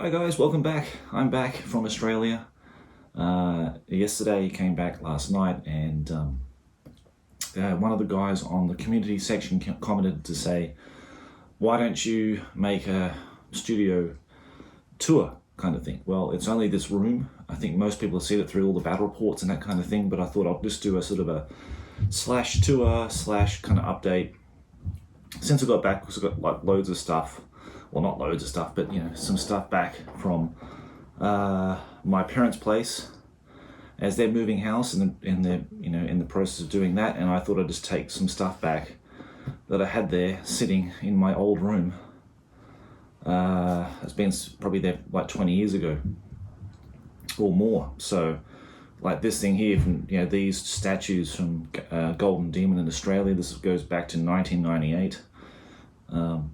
Hi guys, welcome back. I'm back from Australia. Yesterday, came back last night, and one of the guys on the community section commented to say, why don't you make a studio tour kind of thing? Well, it's only this room. I think most people have seen it through all the battle reports and that kind of thing, but I thought I'll just do a sort of a slash tour slash kind of update. Since I got back, because I got like loads of stuff. Well, not loads of stuff, but some stuff back from my parents' place, as they're moving house and they're in the process of doing that. And I thought I'd just take some stuff back that I had there sitting in my old room. It's been probably there like 20 years ago or more. So, like this thing here from these statues from Golden Demon in Australia. This goes back to 1998.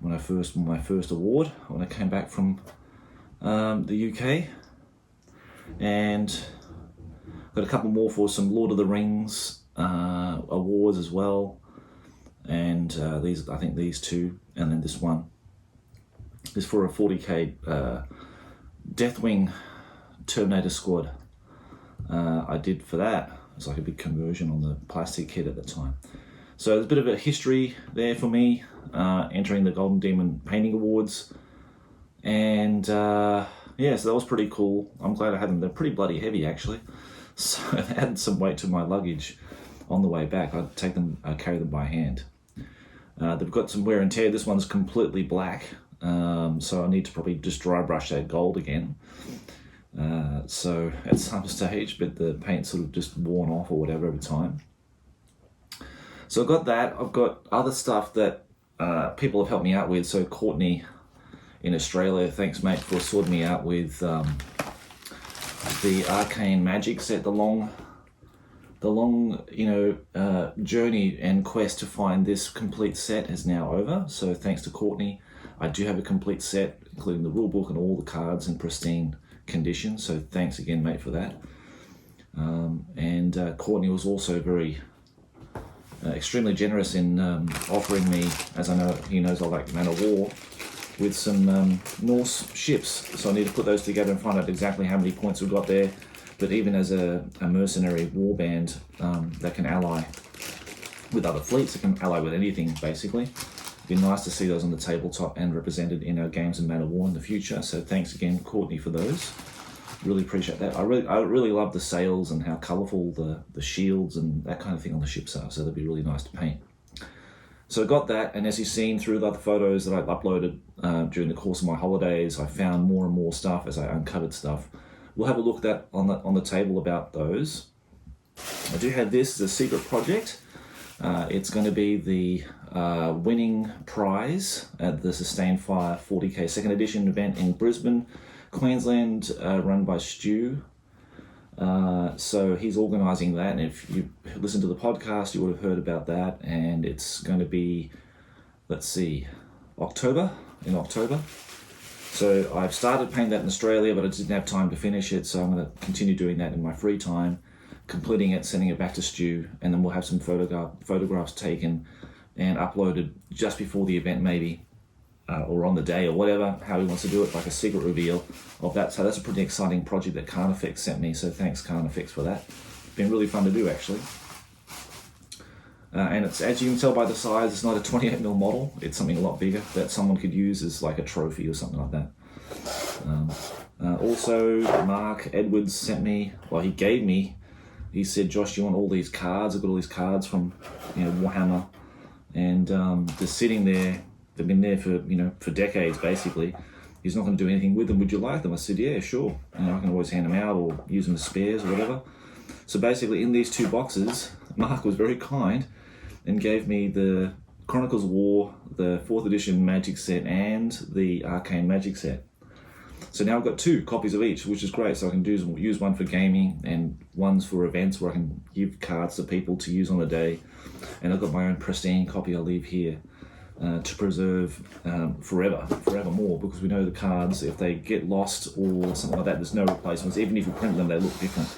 When I first won my first award when I came back from the UK, and got a couple more for some Lord of the Rings awards as well, and I think these two, and then this one is for a 40k Deathwing Terminator squad. I did for that. It's like a big conversion on the plastic kit at the time. So there's a bit of a history there for me, entering the Golden Demon Painting Awards. And so that was pretty cool. I'm glad I had them. They're pretty bloody heavy, actually. So they added some weight to my luggage on the way back. I'd carry them by hand. They've got some wear and tear. This one's completely black. So I need to probably just dry brush that gold again. So at some stage, but the paint's sort of just worn off or whatever over time. So I've got that. I've got other stuff that people have helped me out with. So Courtney in Australia, thanks mate for sorting me out with the Arcane Magic set, the long journey and quest to find this complete set is now over. So thanks to Courtney, I do have a complete set, including the rulebook and all the cards in pristine condition. So thanks again, mate, for that. And Courtney was also very extremely generous in offering me, as I know he knows I like Man of War, with some Norse ships. So I need to put those together and find out exactly how many points we've got there. But even as a mercenary warband that can ally with other fleets, it can ally with anything basically. It'd be nice to see those on the tabletop and represented in our games in Man of War in the future. So thanks again, Courtney, for those. Really appreciate that. I really love the sails and how colourful the shields and that kind of thing on the ships are. So that'd be really nice to paint. So I got that, and as you've seen through the other photos that I've uploaded during the course of my holidays, I found more and more stuff as I uncovered stuff. We'll have a look at that on the table about those. I do have this as a secret project. It's going to be the winning prize at the Sustained Fire 40k second edition event in Brisbane, Queensland, run by Stu. So he's organising that, and if you listen to the podcast, you would have heard about that. And it's going to be, in October. So I've started painting that in Australia, but I didn't have time to finish it. So I'm going to continue doing that in my free time, completing it, sending it back to Stu, and then we'll have some photographs taken and uploaded just before the event, maybe. Or on the day, or whatever, how he wants to do it, like a secret reveal of that. So that's a pretty exciting project that Carnifex sent me, so thanks Carnifex for that. Been really fun to do, actually. And it's, as you can tell by the size, it's not a 28mm model, it's something a lot bigger that someone could use as like a trophy or something like that. Also, Mark Edwards he said, Josh, you want all these cards? I've got all these cards from Warhammer, and they're sitting there. They've been there for decades, basically. He's not going to do anything with them. Would you like them? I said, yeah, sure. I can always hand them out or use them as spares or whatever. So basically, in these two boxes, Mark was very kind and gave me the Chronicles of War, the 4th edition Magic set, and the Arcane Magic set. So now I've got 2 copies of each, which is great. So I can use one for gaming and one's for events where I can give cards to people to use on the day. And I've got my own pristine copy I'll leave here. To preserve forevermore, because we know the cards, if they get lost or something like that, there's no replacements. Even if you print them, they look different.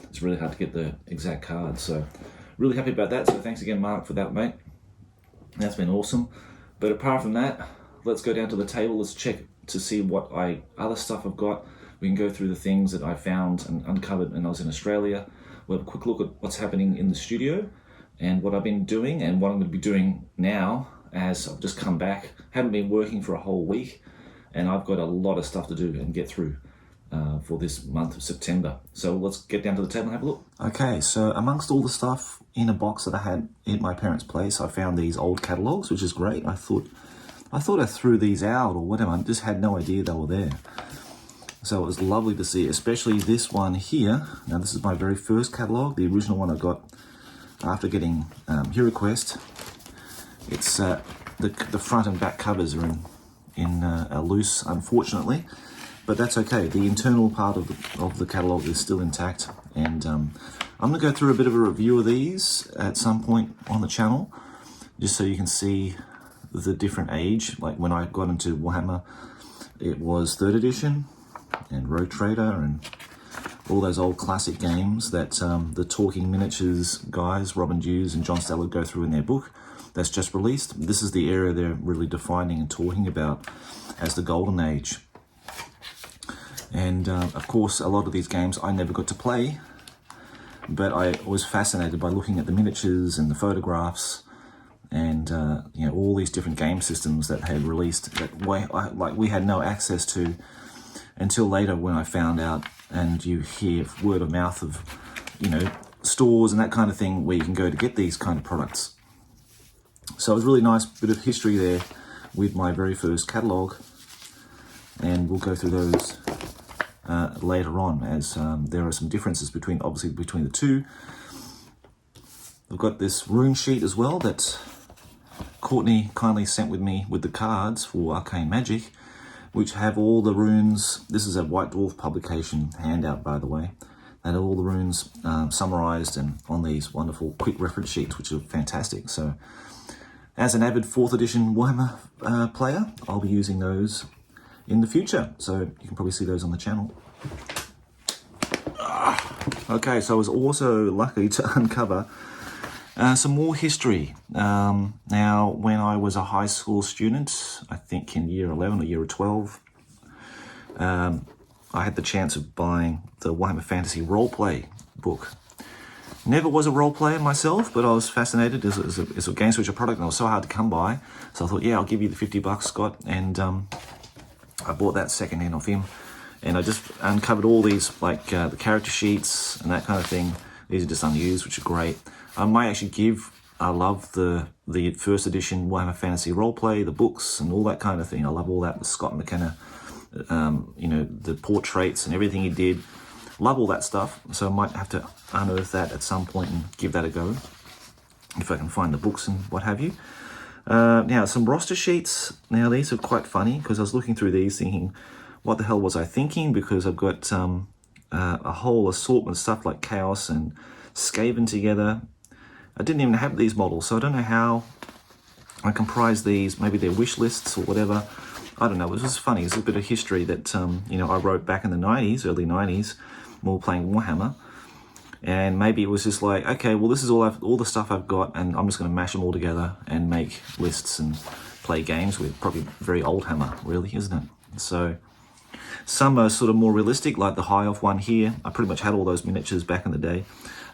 It's really hard to get the exact cards. So really happy about that. So thanks again, Mark, for that, mate. That's been awesome. But apart from that, let's go down to the table. Let's check to see what other stuff I've got. We can go through the things that I found and uncovered when I was in Australia. We'll have a quick look at what's happening in the studio and what I've been doing and what I'm going to be doing now as I've just come back. Haven't been working for a whole week, and I've got a lot of stuff to do and get through for this month of September. So let's get down to the table and have a look. Okay, so amongst all the stuff in a box that I had at my parents' place, I found these old catalogues, which is great. I thought I threw these out or whatever. I just had no idea they were there. So it was lovely to see, especially this one here. Now this is my very first catalogue, the original one I got after getting HeroQuest. It's the front and back covers are in a loose, unfortunately, but that's okay. The internal part of the catalogue is still intact, and I'm going to go through a bit of a review of these at some point on the channel, just so you can see the different age. Like when I got into Warhammer, it was 3rd edition and Rogue Trader and all those old classic games that the Talking Miniatures guys, Robin Hughes and John Stallard, go through in their book that's just released. This is the era they're really defining and talking about as the Golden Age. And of course, a lot of these games I never got to play, but I was fascinated by looking at the miniatures and the photographs and all these different game systems that had released that we had no access to until later, when I found out, and you hear word of mouth of stores and that kind of thing where you can go to get these kind of products. So it was a really nice bit of history there with my very first catalogue, and we'll go through those later on, as there are some differences between the two. I've got this rune sheet as well that Courtney kindly sent with me with the cards for Arcane Magic, which have all the runes. This is a White Dwarf publication handout, by the way. They have all the runes summarized and on these wonderful quick reference sheets, which are fantastic. So as an avid 4th edition Warhammer player, I'll be using those in the future. So you can probably see those on the channel. Okay, so I was also lucky to uncover some more history. Now, when I was a high school student, I think in year 11 or year 12, I had the chance of buying the Warhammer Fantasy roleplay book. Never was a role player myself, but I was fascinated. It's a Game Switcher product, and it was so hard to come by. So I thought, yeah, I'll give you the $50, Scott. And I bought that secondhand off him. And I just uncovered all these, like the character sheets and that kind of thing. These are just unused, which are great. I might actually I love the 1st edition Warhammer Fantasy roleplay, the books and all that kind of thing. I love all that, the Scott McKenna, the portraits and everything he did. Love all that stuff. So I might have to unearth that at some point and give that a go, if I can find the books and what have you. Now, some roster sheets. Now, these are quite funny, because I was looking through these thinking, what the hell was I thinking? Because I've got a whole assortment of stuff like Chaos and Skaven together. I didn't even have these models, so I don't know how I comprised these. Maybe they're wish lists or whatever. I don't know. It was just funny. It's a bit of history that I wrote back in the 90s, early 90s, when we were playing Warhammer. And maybe it was just like, okay, well, this is all the stuff I've got, and I'm just going to mash them all together and make lists and play games with. Probably very old Hammer, really, isn't it? So some are sort of more realistic, like the High Off one here. I pretty much had all those miniatures back in the day.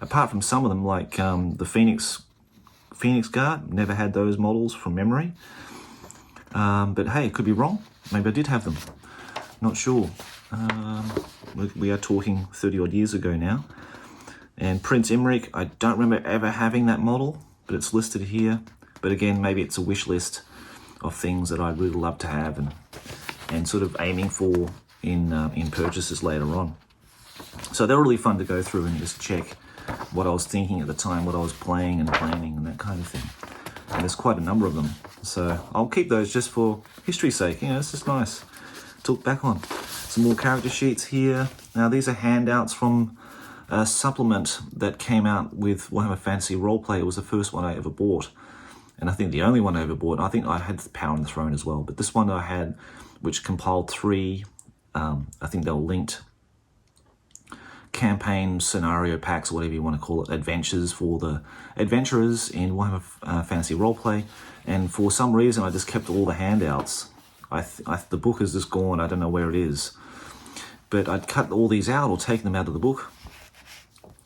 Apart from some of them, like the Phoenix Guard, never had those models from memory. But hey, it could be wrong. Maybe I did have them. Not sure. We are talking 30 odd years ago now. And Prince Emmerich, I don't remember ever having that model, but it's listed here. But again, maybe it's a wish list of things that I'd really love to have and sort of aiming for in purchases later on. So they're really fun to go through and just check what I was thinking at the time, what I was playing and planning and that kind of thing. And there's quite a number of them. So I'll keep those just for history's sake. It's just nice to look back on. Some more character sheets here. Now these are handouts from a supplement that came out with Warhammer Fantasy Roleplay. It was the first one I ever bought. And I think the only one I ever bought. I think I had the Power and the Throne as well. But this one I had, which compiled 3, I think they were linked campaign scenario packs, or whatever you want to call it, adventures for the adventurers in Warhammer Fantasy Roleplay. And for some reason, I just kept all the handouts the book is just gone. I don't know where it is. But I'd cut all these out or take them out of the book.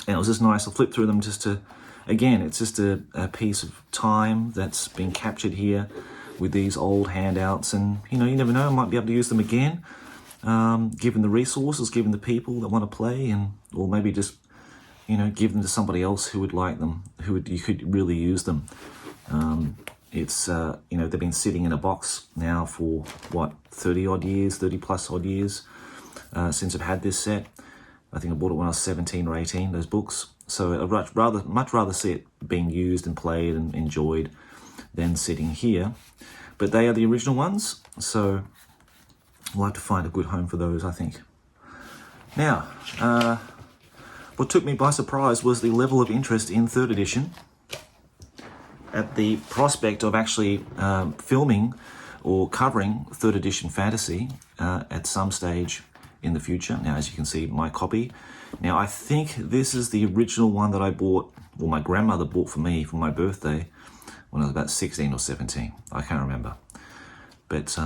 And it was just nice to flip through them just to, again, it's just a piece of time that's been captured here with these old handouts. And, you never know, I might be able to use them again, given the resources, given the people that want to play, or maybe just, give them to somebody else who would like them, you could really use them. They've been sitting in a box now for, 30 plus odd years. Since I've had this set. I think I bought it when I was 17 or 18, those books. So I'd much rather see it being used and played and enjoyed than sitting here. But they are the original ones, so I'll have to find a good home for those, I think. Now, what took me by surprise was the level of interest in 3rd edition at the prospect of actually filming or covering 3rd edition fantasy at some stage in the future. Now, as you can see, my copy. Now, I think this is the original one that I bought, or my grandmother bought for me for my birthday when I was about 16 or 17. I can't remember. But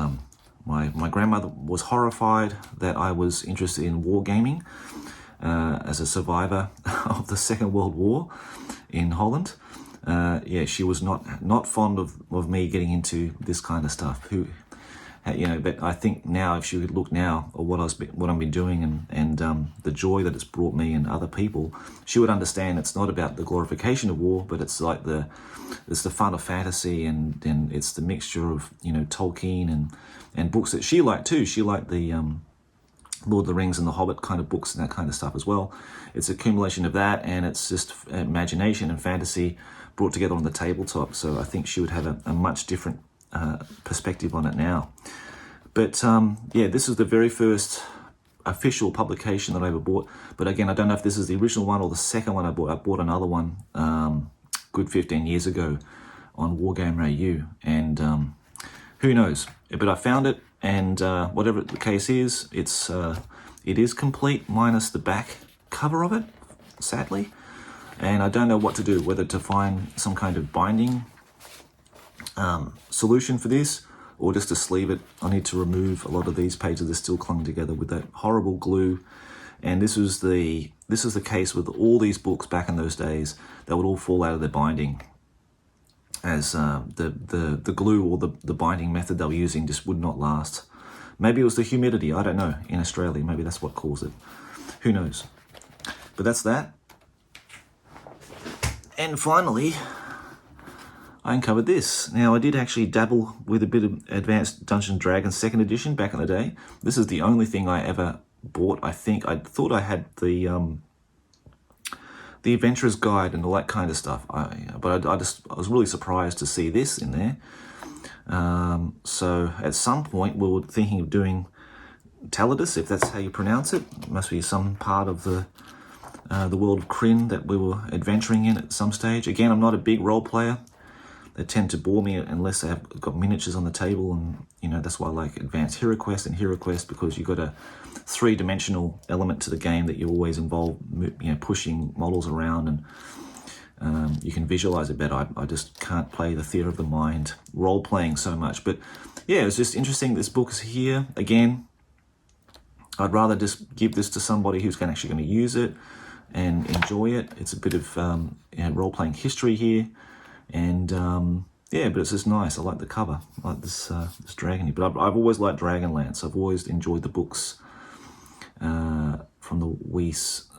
my grandmother was horrified that I was interested in wargaming as a survivor of the Second World War in Holland. She was not fond of me getting into this kind of stuff. But I think now, if she would look now at what I've been doing and the joy that it's brought me and other people, she would understand it's not about the glorification of war, but it's like it's the fun of fantasy and it's the mixture of Tolkien and books that she liked too. She liked the Lord of the Rings and the Hobbit kind of books and that kind of stuff as well. It's accumulation of that, and it's just imagination and fantasy brought together on the tabletop. So I think she would have a much different perspective on it now. But this is the very first official publication that I ever bought. But again, I don't know if this is the original one or the second one I bought. I bought another one good 15 years ago on Wargamer AU, and who knows? But I found it, and whatever the case is, it is complete minus the back cover of it, sadly. And I don't know what to do, whether to find some kind of binding solution for this, or just to sleeve it. I need to remove a lot of these pages that still clung together with that horrible glue. And this is the case with all these books back in those days. They would all fall out of their binding, as the glue or the binding method they were using just would not last. Maybe it was the humidity, I don't know, in Australia. Maybe that's what caused it. Who knows? But that's that. And finally, I uncovered this. Now, I did actually dabble with a bit of Advanced Dungeons & Dragons 2nd edition back in the day. This is the only thing I ever bought. I think I thought I had the Adventurer's Guide and all that kind of stuff. But I was really surprised to see this in there. So at some point, we were thinking of doing Taladus, if that's how you pronounce it. It must be some part of the world of Kryn that we were adventuring in at some stage. Again, I'm not a big role player. They tend to bore me unless I've got miniatures on the table, and that's why I like Advanced HeroQuest and HeroQuest, because you've got a 3-dimensional element to the game that you're always involved, pushing models around, and you can visualize it better. I just can't play the theater of the mind role playing so much. But yeah, it was just interesting. This book is here again. I'd rather just give this to somebody who's actually going to use it and enjoy it. It's a bit of role playing history here. And but it's just nice. I like the cover. I like this dragon here. But I've always liked Dragonlance. I've always enjoyed the books from the Weiss.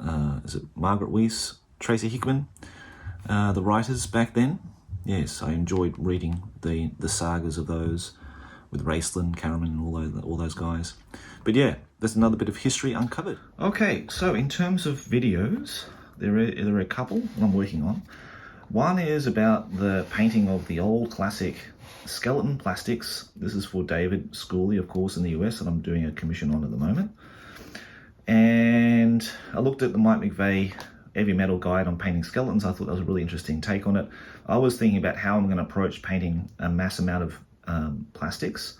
Is it Margaret Weiss, Tracy Hickman, the writers back then? Yes, I enjoyed reading the sagas of those with Raistlin, Karaman, and all those guys. But yeah, there's another bit of history uncovered. Okay, so in terms of videos, there are a couple that I'm working on. One is about the painting of the old classic skeleton plastics. This is for David Schooley, of course, in the US, that I'm doing a commission on at the moment. And I looked at the Mike McVeigh Heavy Metal Guide on Painting Skeletons. I thought that was a really interesting take on it. I was thinking about how I'm going to approach painting a mass amount of plastics.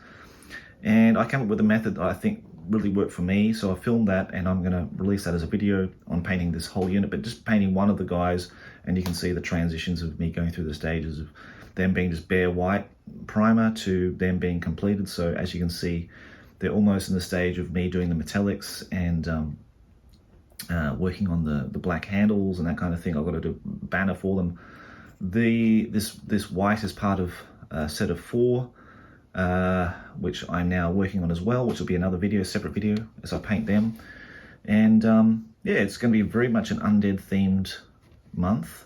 And I came up with a method that I think really worked for me. So I filmed that, and I'm going to release that as a video on painting this whole unit, but just painting one of the guys. And you can see the transitions of me going through the stages of them being just bare white primer to them being completed. So as you can see, they're almost in the stage of me doing the metallics and working on the black handles and that kind of thing. I've got to do a banner for them. This white is part of a set of 4, which I'm now working on as well, which will be another video, separate video, as I paint them. And yeah, it's going to be very much an Undead themed month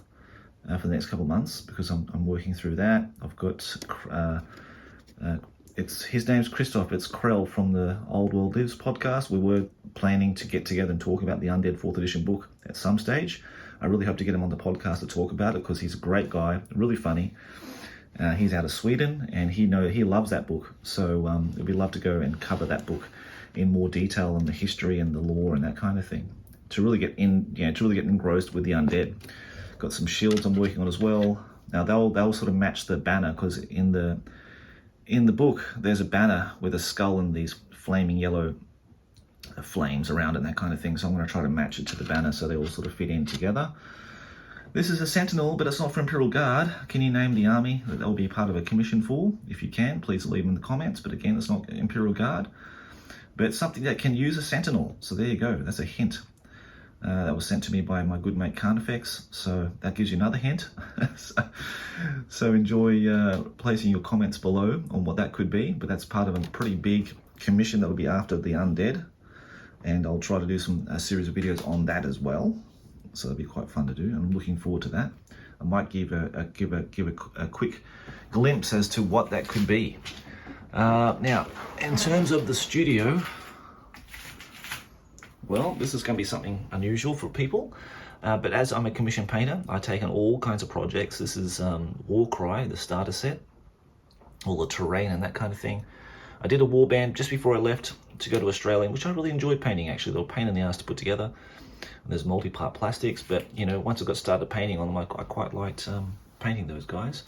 for the next couple of months, because I'm working through that. I've got his name's Christoph. It's Krell from the Old World Lives podcast. We were planning to get together and talk about the Undead 4th edition book at some stage. I really hope to get him on the podcast to talk about it, because he's a great guy, really funny. He's out of Sweden, and he loves that book. So it'd be love to go and cover that book in more detail on the history and the lore and that kind of thing. To really get engrossed with the Undead. Got some shields I'm working on as well. Now they'll sort of match the banner, because in the book there's a banner with a skull and these flaming yellow flames around it and that kind of thing. So I'm going to try to match it to the banner so they all sort of fit in together. This is a Sentinel, but it's not for Imperial Guard. Can you name the army that will be part of a commission for? If you can, please leave them in the comments. But again, it's not Imperial Guard, but it's something that can use a Sentinel. So there you go. That's a hint. That was sent to me by my good mate Carnifex, so that gives you another hint. so enjoy placing your comments below on what that could be, but that's part of a pretty big commission that will be after the Undead, and I'll try to do a series of videos on that as well, so that'll be quite fun to do. I'm looking forward to that. I might give a quick glimpse as to what that could be. Now, in terms of the studio, well, this is going to be something unusual for people, but as I'm a commission painter, I take on all kinds of projects. This is Warcry, the starter set, all the terrain and that kind of thing. I did a warband just before I left to go to Australia, which I really enjoyed painting, actually. They were a pain in the ass to put together. And there's multi-part plastics, but once I got started painting on them, I quite liked painting those guys.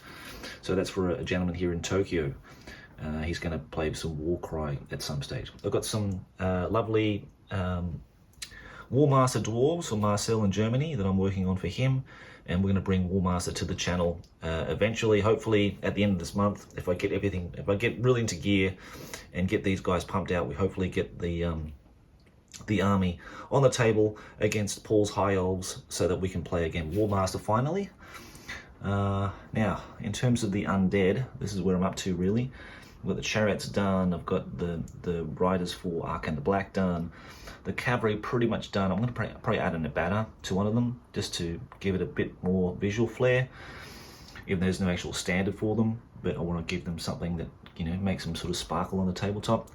So that's for a gentleman here in Tokyo. He's going to play some Warcry at some stage. I've got some lovely Warmaster dwarves from Marcel in Germany that I'm working on for him, and we're going to bring Warmaster to the channel eventually, hopefully at the end of this month. If I get really into gear and get these guys pumped out, we hopefully get the army on the table against Paul's High Elves so that we can play again Warmaster finally. Now, in terms of the Undead, this is where I'm up to really. I've got the chariots done, I've got the riders for Ark and the Black done, the cavalry pretty much done. I'm going to probably add an banner to one of them just to give it a bit more visual flair, even though there's no actual standard for them, but I want to give them something that makes them sort of sparkle on the tabletop.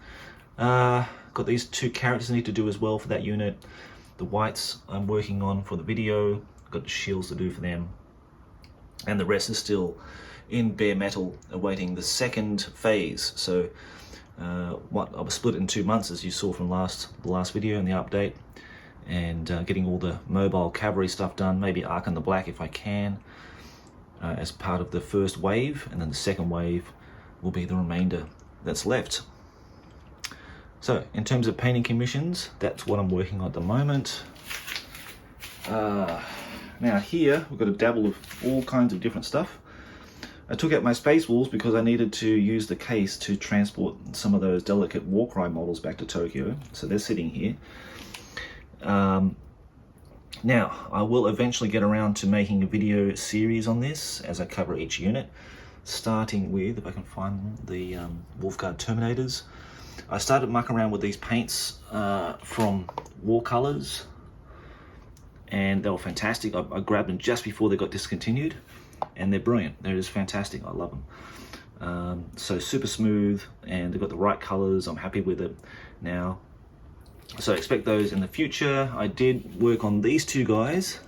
Got these 2 characters I need to do as well for that unit. The whites I'm working on for the video, got the shields to do for them, and the rest is still in bare metal awaiting the second phase. So I was split in 2 months, as you saw from the last video and the update, and getting all the mobile cavalry stuff done, maybe Ark and the Black if I can, as part of the first wave, and then the second wave will be the remainder that's left. So in terms of painting commissions, that's what I'm working on at the moment. Now here we've got a dabble of all kinds of different stuff. I took out my Space Wolves because I needed to use the case to transport some of those delicate Warcry models back to Tokyo. So they're sitting here. Now, I will eventually get around to making a video series on this as I cover each unit, starting with, if I can find the Wolfguard Terminators. I started mucking around with these paints from War Colors, and they were fantastic. I grabbed them just before they got discontinued, and they're brilliant. They're just fantastic. I love them. So super smooth, and they've got the right colors. I'm happy with it now. So expect those in the future. I did work on these 2 guys.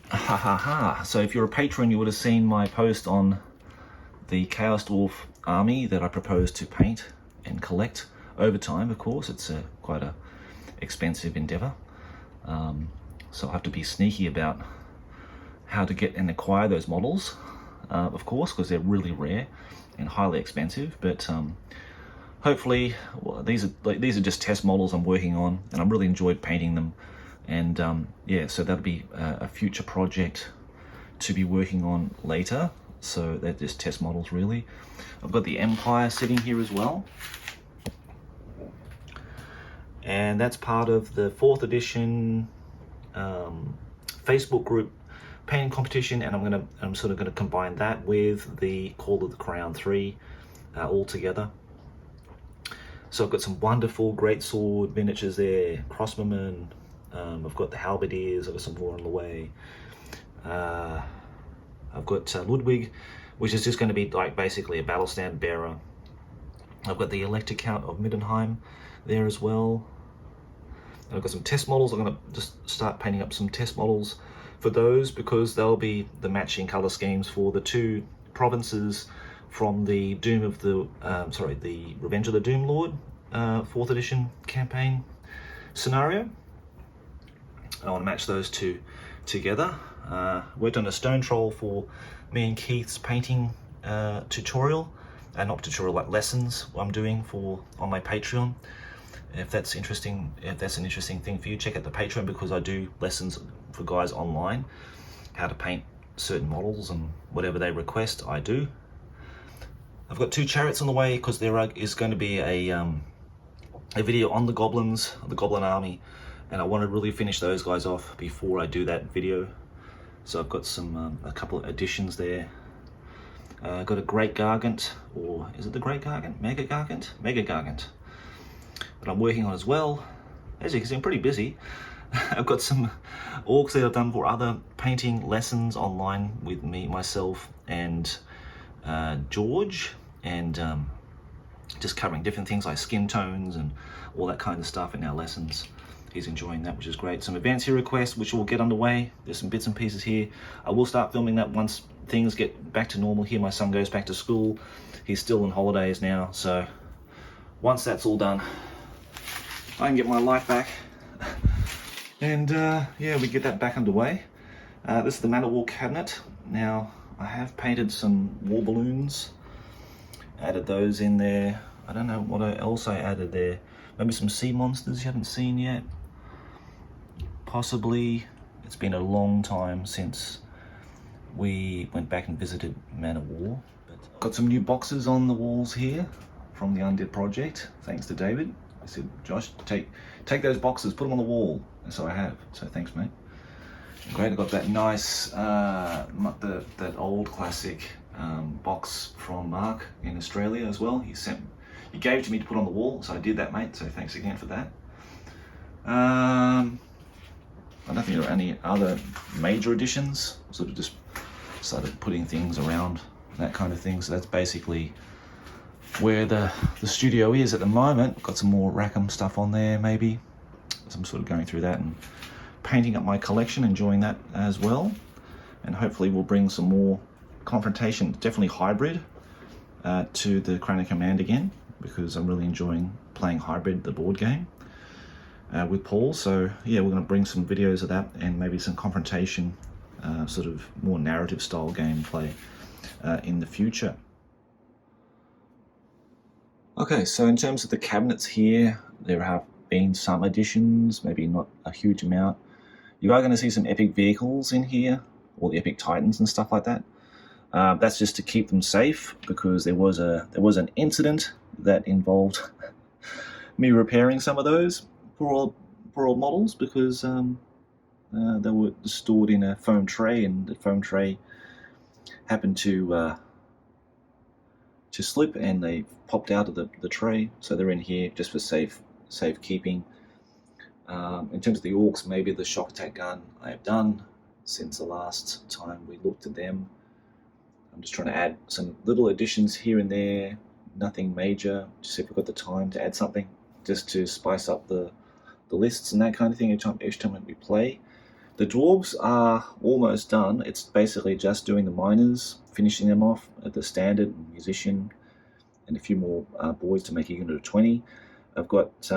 Ha ha ha. So if you're a patron, you would have seen my post on the Chaos Dwarf army that I proposed to paint and collect over time. Of course, it's quite a expensive endeavor. So I'll have to be sneaky about how to get and acquire those models, of course, because they're really rare and highly expensive. But hopefully, well, these are just test models I'm working on, and I really enjoyed painting them. And yeah, so that'll be a future project to be working on later. So they're just test models really. I've got the Empire sitting here as well. And that's part of the 4th edition Facebook group painting competition, and I'm sort of gonna combine that with the Call of the Crown 3 all together. So I've got some wonderful greatsword miniatures there, crossbowmen. I've got the halberdiers. I've got some more on the way. I've got Ludwig, which is just going to be like basically a battle stand bearer. I've got the Elector Count of Middenheim there as well. And I've got some test models. I'm going to just start painting up some test models for those, because they'll be the matching color schemes for the 2 provinces from the the Revenge of the Doom Lord 4th edition campaign scenario. I want to match those 2 together. Worked on a stone troll for me and Keith's painting tutorial, not tutorial, like lessons I'm doing on my Patreon. If that's interesting, if that's an interesting thing for you, check out the Patreon, because I do lessons for guys online, how to paint certain models and whatever they request, I do. I've got 2 chariots on the way, because there is going to be a video on the goblins, the goblin army, and I want to really finish those guys off before I do that video. So I've got some a couple of additions there. I've got a Great Gargant, or is it the Great Gargant? Mega Gargant? Mega Gargant. That I'm working on as well. As you can see, I'm pretty busy. I've got some orcs that I've done for other painting lessons online with myself and George, and just covering different things like skin tones and all that kind of stuff in our lessons. He's enjoying that, which is great. Some advanced hero quests, which will get underway. There's some bits and pieces here. I will start filming that once things get back to normal here. My son goes back to school. He's still on holidays now, so once that's all done, I can get my life back. And yeah, we get that back underway. This is the Man of War cabinet. Now, I have painted some war balloons. Added those in there. I don't know what else I added there. Maybe some sea monsters you haven't seen yet. Possibly. It's been a long time since we went back and visited Man of War. But got some new boxes on the walls here from the Undead project, thanks to David. I said, Josh, take those boxes, put them on the wall. And so I have. So thanks, mate. Great. I got that nice, that old classic box from Mark in Australia as well. He gave it to me to put on the wall, so I did that, mate. So thanks again for that. I don't think there are any other major additions. Sort of just started putting things around, that kind of thing. So that's basically where the studio is at the moment. Got some more Rackham stuff on there, maybe. So I'm sort of going through that and painting up my collection, enjoying that as well. And hopefully we'll bring some more confrontation, definitely hybrid, to the Cry and Command again, because I'm really enjoying playing hybrid, the board game, with Paul. So yeah, we're going to bring some videos of that and maybe some confrontation, sort of more narrative style gameplay in the future. Okay, so in terms of the cabinets here, there have been some additions, maybe not a huge amount. You are going to see some epic vehicles in here, or the epic titans and stuff like that. That's just to keep them safe, because there was an incident that involved me repairing some of those poor old models, because they were stored in a foam tray, and the foam tray happened to slip, and they popped out of the tray. So they're in here just for safekeeping. In terms of the orcs, maybe the shock attack gun I have done since the last time we looked at them. I'm just trying to add some little additions here and there, nothing major, just if we've got the time to add something, just to spice up the lists and that kind of thing each time we play. The dwarves are almost done. It's basically just doing the miners, finishing them off at the standard, musician, and a few more boys to make a unit of 20. I've got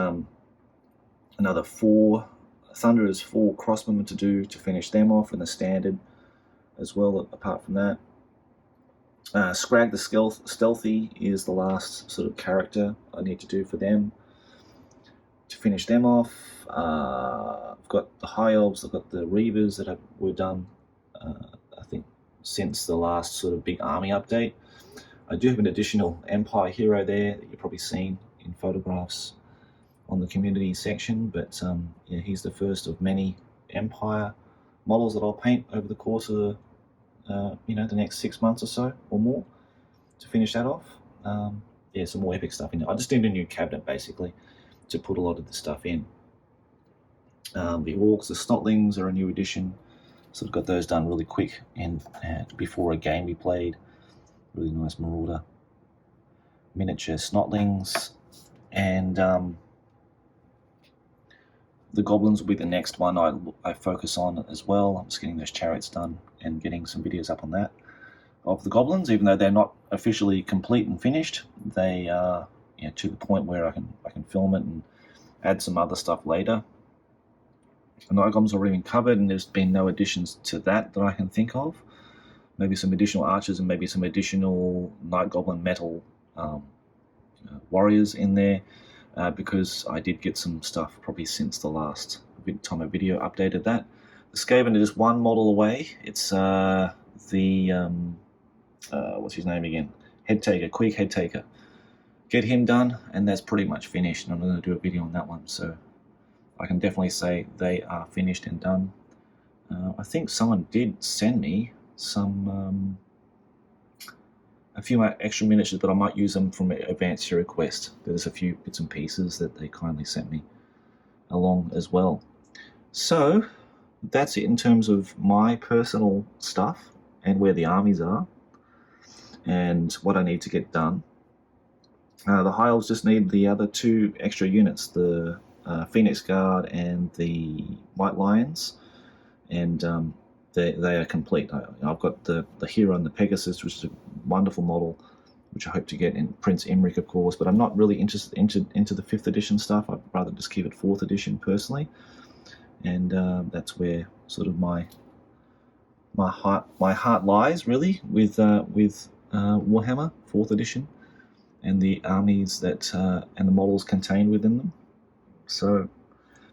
another 4 Thunderers, 4 crossbowmen to do to finish them off in the standard as well, apart from that. Scrag the Stealthy is the last sort of character I need to do for them to finish them off. I've got the High Elves, I've got the Reavers that were done, I think since the last sort of big army update. I do have an additional Empire hero there that you've probably seen in photographs on the community section, but yeah, he's the first of many Empire models that I'll paint over the course of the next 6 months or so or more to finish that off. Yeah, some more epic stuff in there. I just need a new cabinet basically to put a lot of the stuff in. The orcs, the snotlings are a new addition, so I've got those done really quick and before a game we played. Really nice marauder miniature snotlings, and the goblins will be the next one I focus on as well. I'm just getting those chariots done and getting some videos up on that of the goblins, even though they're not officially complete and finished. They are to the point where I can film it and add some other stuff later. The night goblins are already been covered, and there's been no additions to that I can think of. Maybe some additional archers and maybe some additional night goblin metal warriors in there, because I did get some stuff probably since the last time a video updated that. The Skaven are just one model away. It's what's his name again? Headtaker, Queeg Headtaker. Get him done, and that's pretty much finished, and I'm going to do a video on that one, so I can definitely say they are finished and done. I think someone did send me some a few extra miniatures, but I might use them from Advanced Hero Quest. There's a few bits and pieces that they kindly sent me along as well. So that's it in terms of my personal stuff and where the armies are and what I need to get done. The High Elves just need the other 2 extra units, the Phoenix Guard and the White Lions, and they are complete. I've got the hero and the Pegasus, which is a wonderful model, which I hope to get in Prince Imric, of course, but I'm not really interested into the 5th edition stuff. I'd rather just keep it 4th edition personally, and that's where sort of my heart lies really with Warhammer 4th edition and the armies that and the models contained within them. So,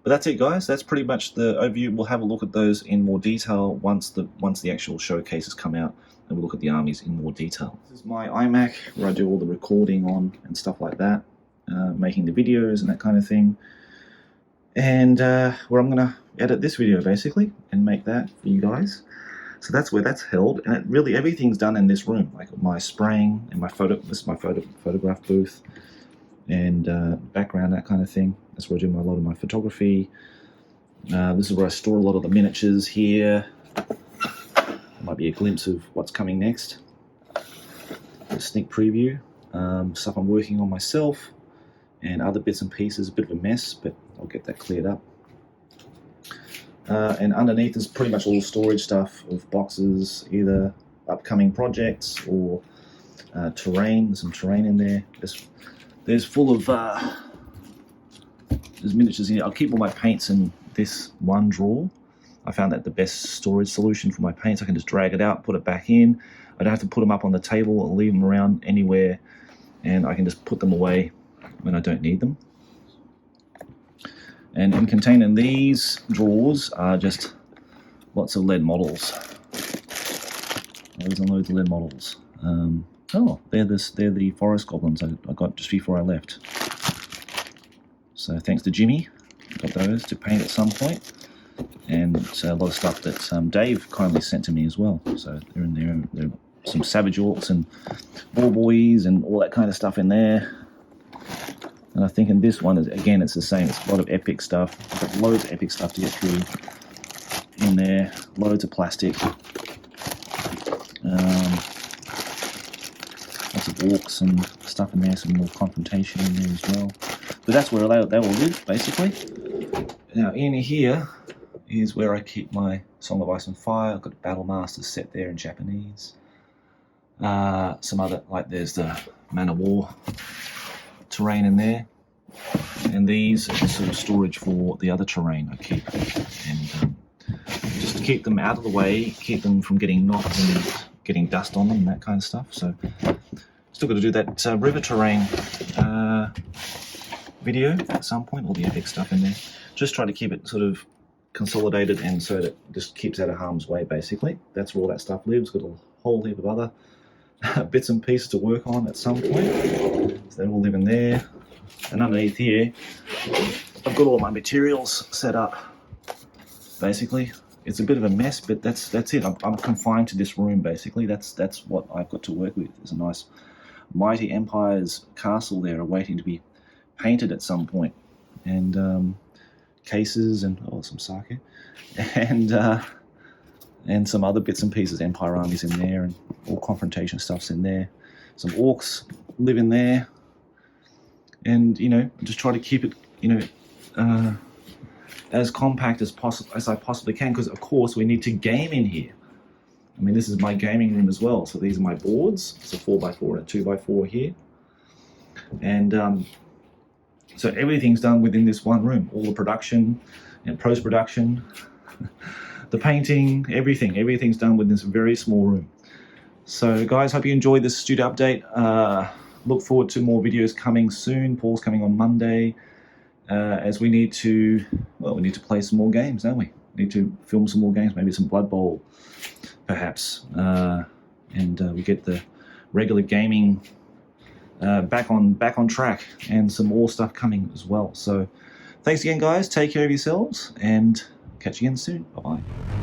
but that's it, guys. That's pretty much the overview. We'll have a look at those in more detail once the actual showcases come out, and we'll look at the armies in more detail. This is my iMac where I do all the recording on and stuff like that, making the videos and that kind of thing, and where I'm going to edit this video basically and make that for you guys. So that's where that's held, and it really everything's done in this room, like my spraying and this is my photograph booth and background, that kind of thing. That's where I do a lot of my photography. This is where I store a lot of the miniatures here. There might be a glimpse of what's coming next. A sneak preview. Stuff I'm working on myself and other bits and pieces. A bit of a mess, but I'll get that cleared up. And underneath is pretty much all storage stuff of boxes, either upcoming projects or terrain. There's some terrain in there. There's full of there's miniatures in here. I'll keep all my paints in this one drawer. I found that the best storage solution for my paints. I can just drag it out, put it back in. I don't have to put them up on the table or leave them around anywhere, and I can just put them away when I don't need them. And contained in these drawers are just lots of lead models. Loads and loads of lead models. They're the forest goblins I got just before I left. So thanks to Jimmy, I got those to paint at some point, and a lot of stuff that Dave kindly sent to me as well. So they're in there. There are some savage orcs and war boys and all that kind of stuff in there. And I think in this one, again, it's the same. It's a lot of epic stuff. I've got loads of epic stuff to get through in there. Loads of plastic. Lots of orcs and stuff in there. Some more confrontation in there as well. But that's where they will live, basically. Now, in here is where I keep my Song of Ice and Fire. I've got a Battle Master set there in Japanese. Some other, like there's the Man of War terrain in there, and these are sort of storage for the other terrain I keep, and just to keep them out of the way, keep them from getting knocked and getting dust on them and that kind of stuff. So still got to do that river terrain video at some point, all the epic stuff in there. Just try to keep it sort of consolidated and so that it just keeps out of harm's way, basically. That's where all that stuff lives. Got a whole heap of other bits and pieces to work on at some point. So they all live in there. And underneath here, I've got all my materials set up, basically. It's a bit of a mess, but that's it. I'm confined to this room, basically. That's what I've got to work with. There's a nice mighty Empire's castle there awaiting to be painted at some point. And cases and some sake. And some other bits and pieces. Empire armies in there and all confrontation stuff's in there. Some orcs live in there. And, just try to keep it, as compact as I possibly can, because of course we need to game in here. I mean, this is my gaming room as well. So these are my boards. It's a 4x4 and a 2x4 here. And so everything's done within this one room. All the production and post-production, the painting, everything's done within this very small room. So guys, hope you enjoyed this studio update. Look forward to more videos coming soon. Paul's coming on Monday. As we need to play some more games, don't we? Need to film some more games, maybe some Blood Bowl, perhaps. And we get the regular gaming back on track, and some more stuff coming as well. So thanks again, guys. Take care of yourselves, and catch you again soon. Bye-bye.